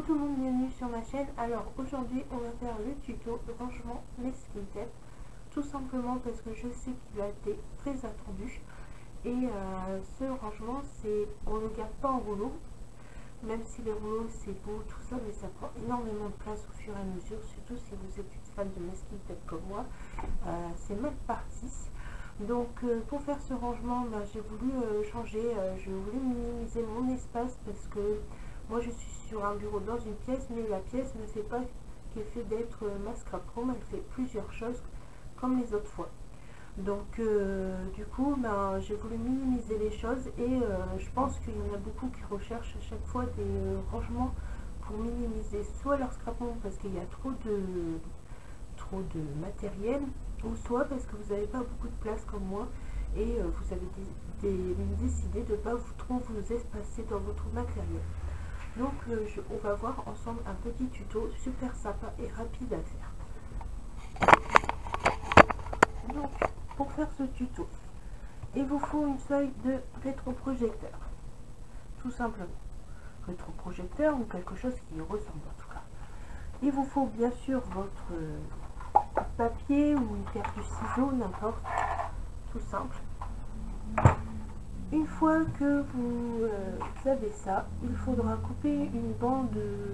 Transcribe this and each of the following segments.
tout le monde, bienvenue sur ma chaîne. Alors aujourd'hui on va faire le tuto de rangement masking tape, tout simplement parce que je sais qu'il a été très attendu. Et ce rangement, on ne le garde pas en rouleau, même si les rouleaux c'est beau tout ça, mais ça prend énormément de place au fur et à mesure, surtout si vous êtes une fan de masking tape comme moi. C'est mal parti. Donc pour faire ce rangement, j'ai voulu changer, je voulais minimiser mon espace parce que moi je suis sur un bureau dans une pièce, mais la pièce ne fait pas qu'effet d'être ma scrap room, elle fait plusieurs choses comme les autres fois. Donc du coup j'ai voulu minimiser les choses et je pense qu'il y en a beaucoup qui recherchent à chaque fois des rangements pour minimiser soit leur scrap room parce qu'il y a trop de matériel, ou soit parce que vous n'avez pas beaucoup de place comme moi et vous avez décidé de ne pas trop vous espacer dans votre matériel. Donc on va voir ensemble un petit tuto super sympa et rapide à faire. Donc pour faire ce tuto, il vous faut une feuille de rétroprojecteur, tout simplement. Rétroprojecteur ou quelque chose qui ressemble en tout cas. Il vous faut bien sûr votre papier ou une paire de ciseaux, n'importe, tout simple. Une fois que vous avez ça, il faudra couper une bande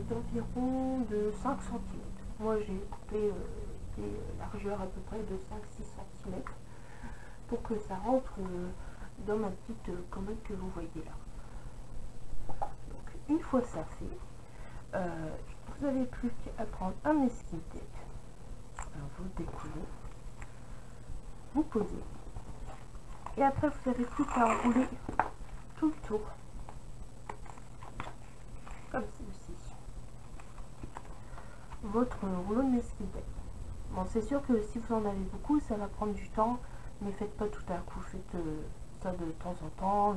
d'environ de 5 cm. Moi j'ai coupé des largeurs à peu près de 5-6 cm pour que ça rentre dans ma petite commode que vous voyez là. Donc, une fois ça fait, vous n'avez plus qu'à prendre un masking tape. Alors vous le décollez, vous posez, et après vous n'avez plus qu'à enrouler tout le tour, comme ceci, votre rouleau de masking tape. Bon, c'est sûr que si vous en avez beaucoup, ça va prendre du temps, mais faites pas tout à coup, faites ça de temps en temps,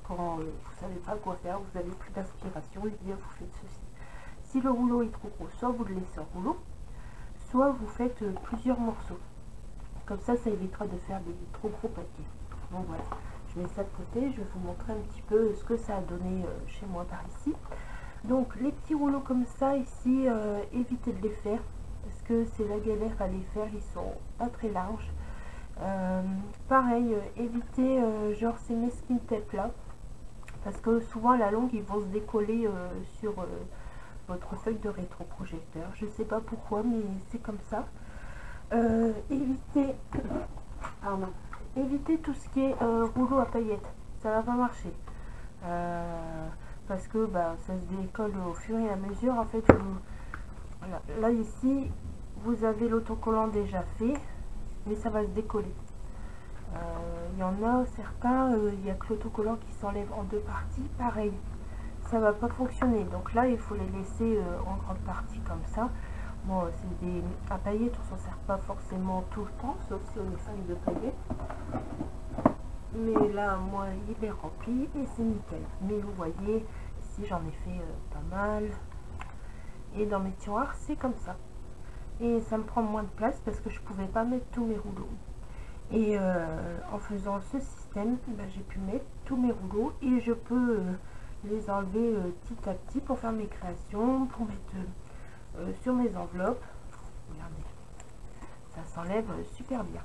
quand vous savez pas quoi faire, vous avez plus d'inspiration, et bien vous faites ceci. Si le rouleau est trop gros, soit vous le laissez en rouleau, soit vous faites plusieurs morceaux. Comme ça évitera de faire des trop gros paquets. Donc voilà, je mets ça de côté, je vais vous montrer un petit peu ce que ça a donné chez moi par ici. Donc les petits rouleaux comme ça ici, évitez de les faire parce que c'est la galère à les faire, ils sont pas très larges. Pareil, évitez genre ces masking tape là, parce que souvent à la longue ils vont se décoller sur votre feuille de rétroprojecteur. Je sais pas pourquoi, mais c'est comme ça. Évitez tout ce qui est rouleau à paillettes, ça va pas marcher parce que ça se décolle au fur et à mesure. En fait, voilà. Là ici vous avez l'autocollant déjà fait, mais ça va se décoller. Il y en a certains, il n'y a que l'autocollant qui s'enlève en deux parties, pareil, ça va pas fonctionner. Donc là il faut les laisser en grande partie comme ça. Bon, c'est des à paillettes, on s'en sert pas forcément tout le temps, sauf si on est fan de paillettes. Mais là, moi, il est rempli et c'est nickel. Mais vous voyez, ici j'en ai fait pas mal. Et dans mes tiroirs, c'est comme ça. Et ça me prend moins de place parce que je pouvais pas mettre tous mes rouleaux. Et en faisant ce système, j'ai pu mettre tous mes rouleaux et je peux les enlever petit à petit pour faire mes créations, pour mettre sur mes enveloppes. Regardez, ça s'enlève super bien.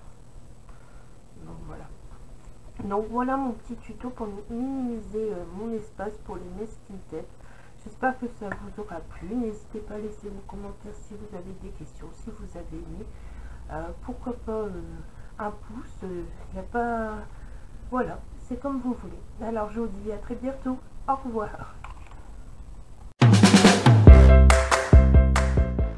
Donc voilà mon petit tuto pour minimiser mon espace pour les masking tape. J'espère que ça vous aura plu. N'hésitez pas à laisser vos commentaires si vous avez des questions, si vous avez aimé. Pourquoi pas un pouce, il n'y a pas... Voilà, c'est comme vous voulez. Alors je vous dis à très bientôt. Au revoir.